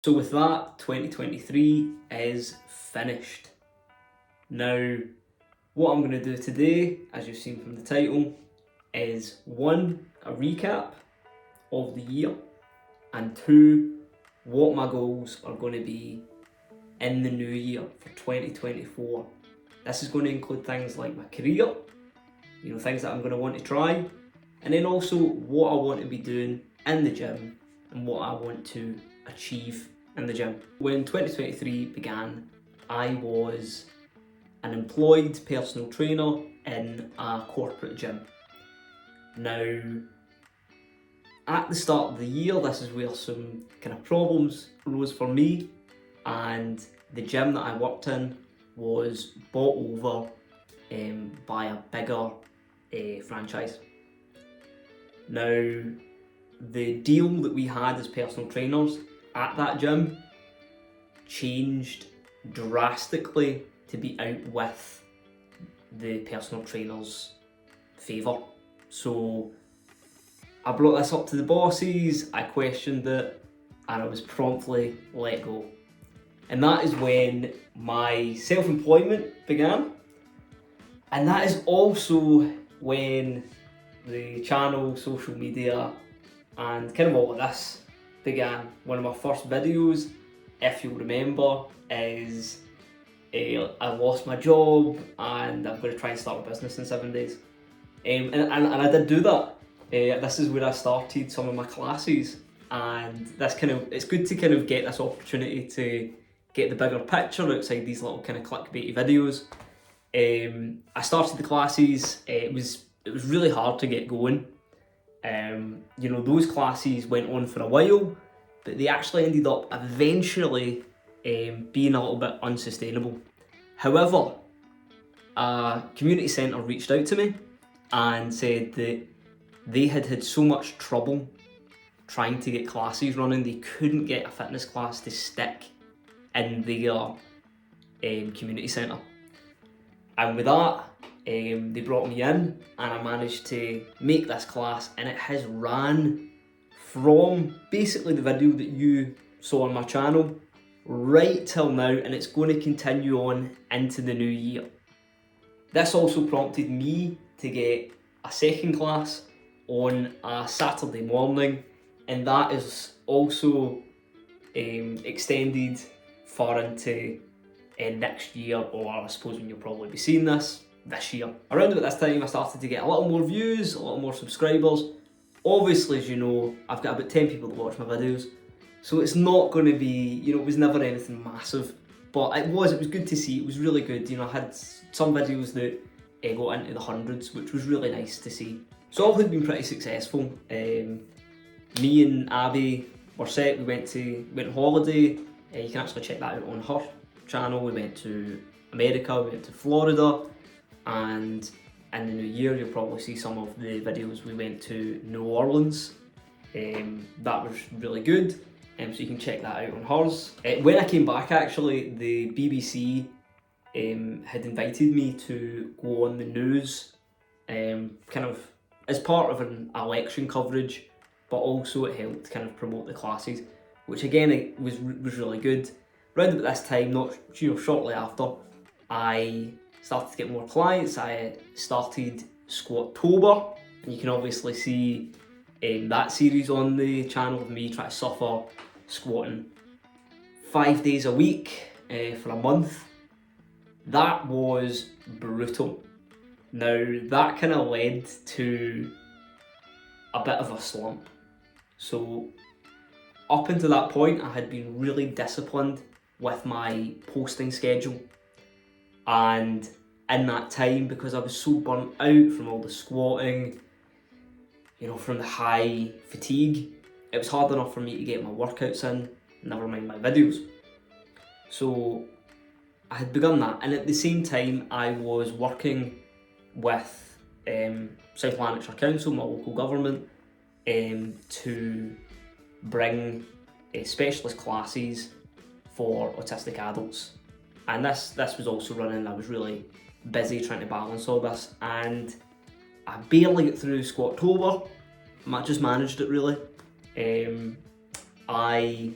So with that, 2023 is finished. Now, what I'm going to do today, as you've seen from the title, is one, a recap of the year, and two, what my goals are going to be in the new year for 2024. This is going to include things like my career, things that I'm going to want to try, and then also what I want to be doing in the gym and what I want to achieve in the gym. When 2023 began, I was an employed personal trainer in a corporate gym. Now, at the start of the year, this is where some kind of problems arose for me, and the gym that I worked in was bought over by a bigger franchise. Now, the deal that we had as personal trainers at that gym changed drastically to be out with the personal trainer's favour. So I brought this up to the bosses, I questioned it, and I was promptly let go. And that is when my self-employment began. And that is also when the channel, social media, and kind of all of this began. One of my first videos, if you'll remember, is I lost my job and I'm going to try and start a business in 7 days. And I did do that. This is where I started some of my classes, and it's good to kind of get this opportunity to get the bigger picture outside these little kind of clickbaity videos. I started the classes. It was really hard to get going. Those classes went on for a while, but they actually ended up eventually being a little bit unsustainable. However, a community centre reached out to me and said that they had so much trouble trying to get classes running, they couldn't get a fitness class to stick in their community centre. And with that, they brought me in and I managed to make this class, and it has ran from basically the video that you saw on my channel right till now, and it's going to continue on into the new year. This also prompted me to get a second class on a Saturday morning, and that is also extended far into next year, or I suppose when you'll probably be seeing this year. Around about this time I started to get a little more views, a little more subscribers. Obviously, as you know, I've got about 10 people that watch my videos, so it's not going to be, it was never anything massive, but it was good to see. It was really good. I had some videos that got into the hundreds, which was really nice to see. So all had been pretty successful. Me and Abby were set. We went on holiday. You can actually check that out on her channel. We went to America, we went to Florida, and in the new year you'll probably see some of the videos. We went to New Orleans. That was really good, so you can check that out on hers. When I came back, actually, the BBC had invited me to go on the news, kind of as part of an election coverage, but also it helped kind of promote the classes, which again it was really good. Around about this time, shortly after, I started to get more clients. I started Squattober, and you can obviously see that series on the channel of me trying to suffer squatting 5 days a week for a month. That was brutal. Now, that kind of led to a bit of a slump. So up until that point, I had been really disciplined with my posting schedule, and in that time, because I was so burnt out from all the squatting, from the high fatigue, it was hard enough for me to get my workouts in, never mind my videos. So I had begun that, and at the same time I was working with South Lanarkshire Council, my local government, to bring specialist classes for autistic adults, and this was also running. I was really busy trying to balance all this, and I barely got through Squattober. I just managed it really. I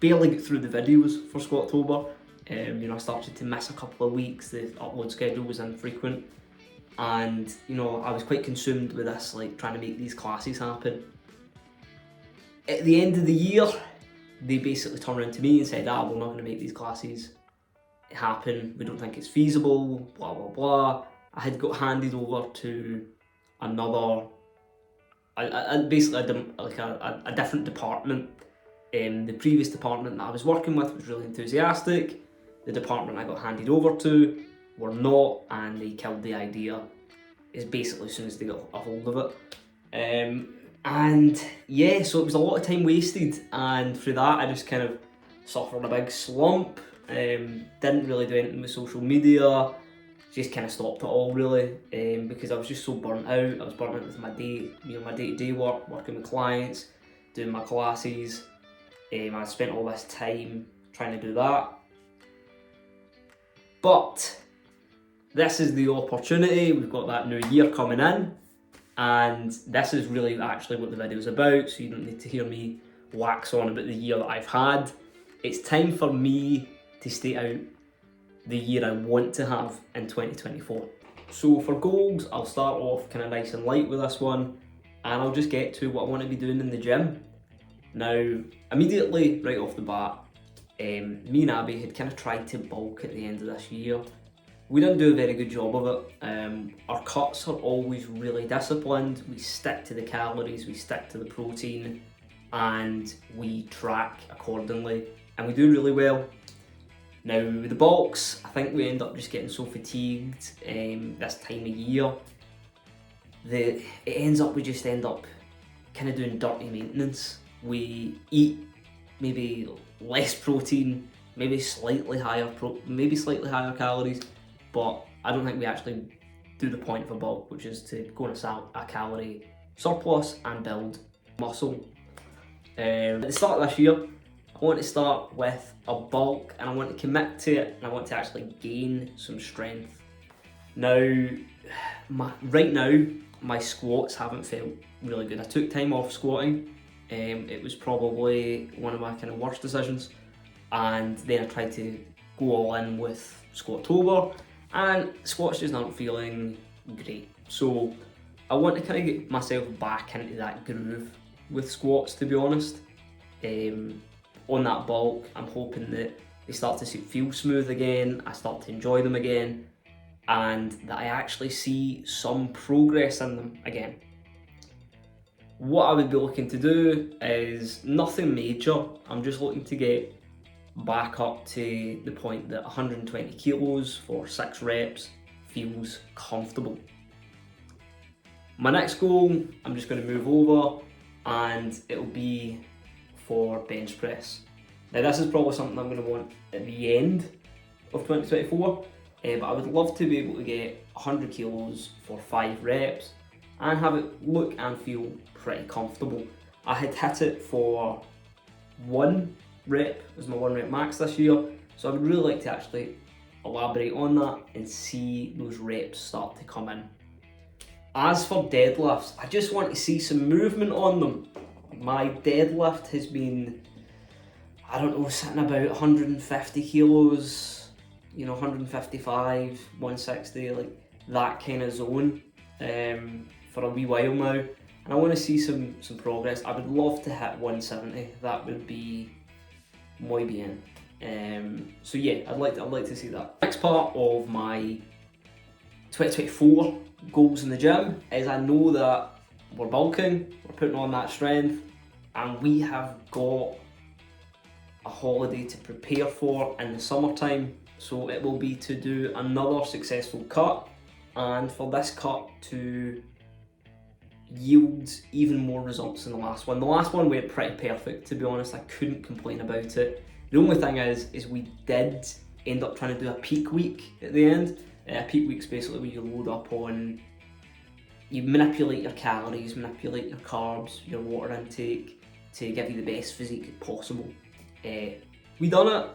barely get through the videos for Squattober. You know, I started to miss a couple of weeks, the upload schedule was infrequent, and you know, I was quite consumed with this, like trying to make these classes happen. At the end of the year, they basically turned around to me and said, we're not going to make these classes happen, we don't think it's feasible, blah blah blah. I had got handed over to another, basically a different department. The previous department that I was working with was really enthusiastic. The department I got handed over to were not, and they killed the idea is basically as soon as they got a hold of it. And yeah, so it was a lot of time wasted, and through that I just kind of suffered a big slump. Didn't really do anything with social media, just kind of stopped it all really, because I was just so burnt out. I was burnt out with my day-to-day work, working with clients, doing my classes. I spent all this time trying to do that. But this is the opportunity, we've got that new year coming in, and this is really actually what the video is about, so you don't need to hear me wax on about the year that I've had. It's time for me to state out the year I want to have in 2024. So for goals, I'll start off kind of nice and light with this one, and I'll just get to what I want to be doing in the gym. Now, immediately, right off the bat, me and Abby had kind of tried to bulk at the end of this year. We didn't do a very good job of it. Our cuts are always really disciplined. We stick to the calories, we stick to the protein, and we track accordingly, and we do really well. Now with the bulks, I think we end up just getting so fatigued this time of year that we just end up kind of doing dirty maintenance. We eat maybe less protein, maybe slightly higher calories, but I don't think we actually do the point of a bulk, which is to go on a calorie surplus and build muscle. At the start of this year, I want to start with a bulk, and I want to commit to it, and I want to actually gain some strength. Now, right now, my squats haven't felt really good. I took time off squatting. It was probably one of my kind of worst decisions, and then I tried to go all in with Squattober, and squats just aren't feeling great. So I want to kind of get myself back into that groove with squats, to be honest. On that bulk, I'm hoping that they start to feel smooth again, I start to enjoy them again, and that I actually see some progress in them again. What I would be looking to do is nothing major. I'm just looking to get back up to the point that 120 kilos for 6 reps feels comfortable. My next goal, I'm just going to move over, and it'll be for bench press. Now this is probably something I'm going to want at the end of 2024, but I would love to be able to get 100 kilos for 5 reps and have it look and feel pretty comfortable. I had hit it for 1 rep as my 1 rep max this year, so I would really like to actually elaborate on that and see those reps start to come in. As for deadlifts, I just want to see some movement on them. My deadlift has been, I don't know, sitting about 150 kilos, 155, 160, like that kind of zone for a wee while now, and I want to see some progress. I would love to hit 170. That would be muy bien. So yeah, I'd like to see that. Next part of my 2024 goals in the gym is, I know that we're bulking, we're putting on that strength, and we have got a holiday to prepare for in the summertime. So it will be to do another successful cut, and for this cut to yield even more results than the last one. The last one went pretty perfect, to be honest. I couldn't complain about it. The only thing is we did end up trying to do a peak week at the end. A peak week's basically where you load up on, you manipulate your calories, manipulate your carbs, your water intake to give you the best physique possible. We done it.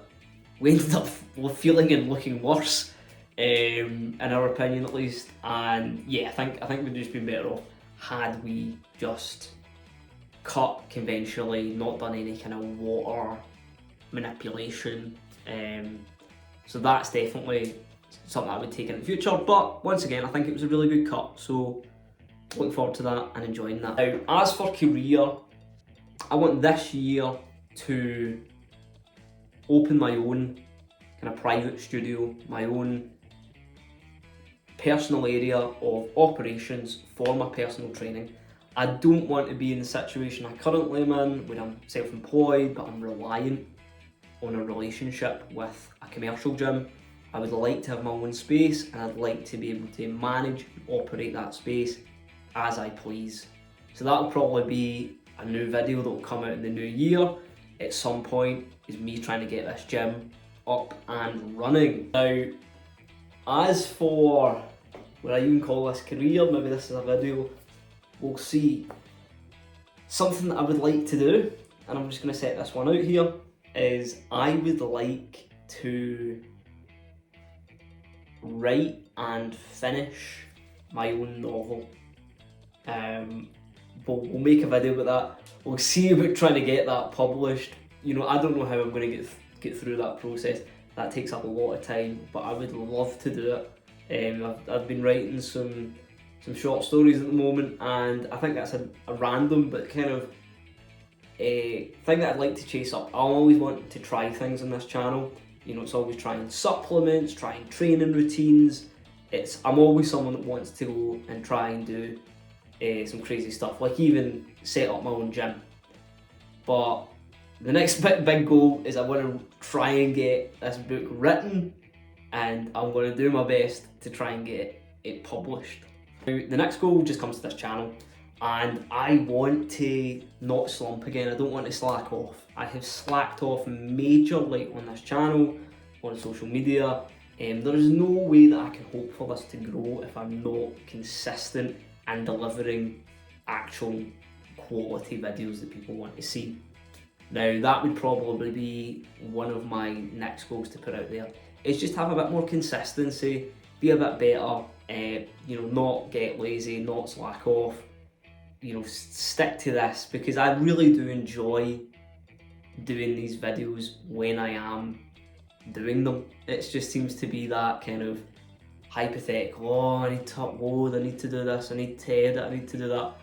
We ended up feeling and looking worse, in our opinion at least. And yeah, I think we'd just been better off had we just cut conventionally, not done any kind of water manipulation. So that's definitely something I would take in the future. But once again, I think it was a really good cut. So looking forward to that and enjoying that. Now, as for career, I want this year to open my own kind of private studio, my own personal area of operations for my personal training. I don't want to be in the situation I currently am in, where I'm self-employed, but I'm reliant on a relationship with a commercial gym. I would like to have my own space, and I'd like to be able to manage and operate that space as I please. So that'll probably be a new video that will come out in the new year at some point, is me trying to get this gym up and running. Now, as for what I even call this career, maybe this is a video, we'll see. Something that I would like to do, and I'm just going to set this one out here, is I would like to write and finish my own novel. We'll make a video about that. We'll see about trying to get that published. You know, I don't know how I'm going to get through that process. That takes up a lot of time, but I would love to do it. I've been writing some short stories at the moment, and I think that's a random but kind of a thing that I'd like to chase up. I always want to try things on this channel. You know, it's always trying supplements, trying training routines. I'm always someone that wants to go and try and do some crazy stuff, like even set up my own gym. But the next big goal is I want to try and get this book written, and I'm going to do my best to try and get it published. Now, the next goal just comes to this channel, and I want to not slump again. I don't want to slack off. I have slacked off majorly on this channel, on social media. There is no way that I can hope for this to grow if I'm not consistent and delivering actual quality videos that people want to see. Now, that would probably be one of my next goals to put out there, is just have a bit more consistency, be a bit better, you know, not get lazy, not slack off, you know, stick to this, because I really do enjoy doing these videos when I am doing them. It just seems to be that kind of hypothetical, oh, I need to upload, I need to do this, I need to edit, I need to do that,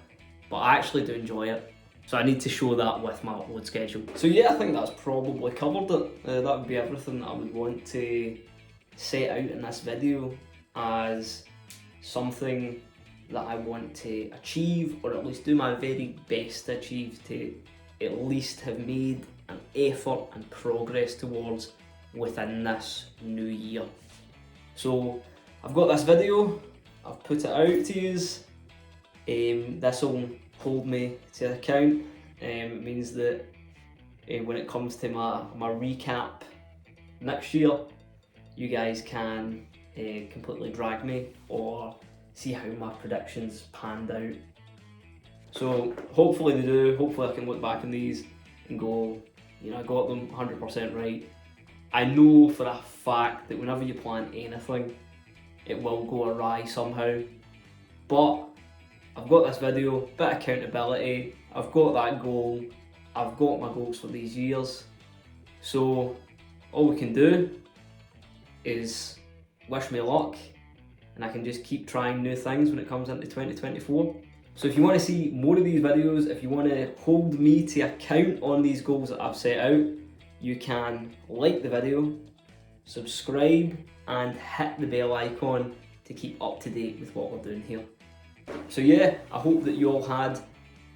but I actually do enjoy it. So I need to show that with my upload schedule. So yeah, I think that's probably covered it. That would be everything that I would want to set out in this video as something that I want to achieve, or at least do my very best to achieve, to at least have made an effort and progress towards within this new year. So I've got this video, I've put it out to use. This will hold me to account. It means that when it comes to my recap next year, you guys can completely drag me or see how my predictions panned out. So hopefully they do. Hopefully I can look back on these and go, you know, I got them 100% right. I know for a fact that whenever you plan anything, it will go awry somehow, but I've got this video, bit of accountability, I've got that goal, I've got my goals for these years, so all we can do is wish me luck, and I can just keep trying new things when it comes into 2024. So if you want to see more of these videos, if you want to hold me to account on these goals that I've set out, you can like the video, subscribe, and hit the bell icon to keep up to date with what we're doing here. So yeah, I hope that you all had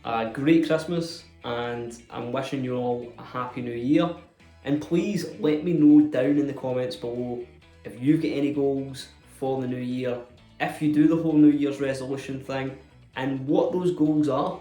a great Christmas, and I'm wishing you all a happy new year. And please let me know down in the comments below if you've got any goals for the new year, if you do the whole New Year's resolution thing, and what those goals are.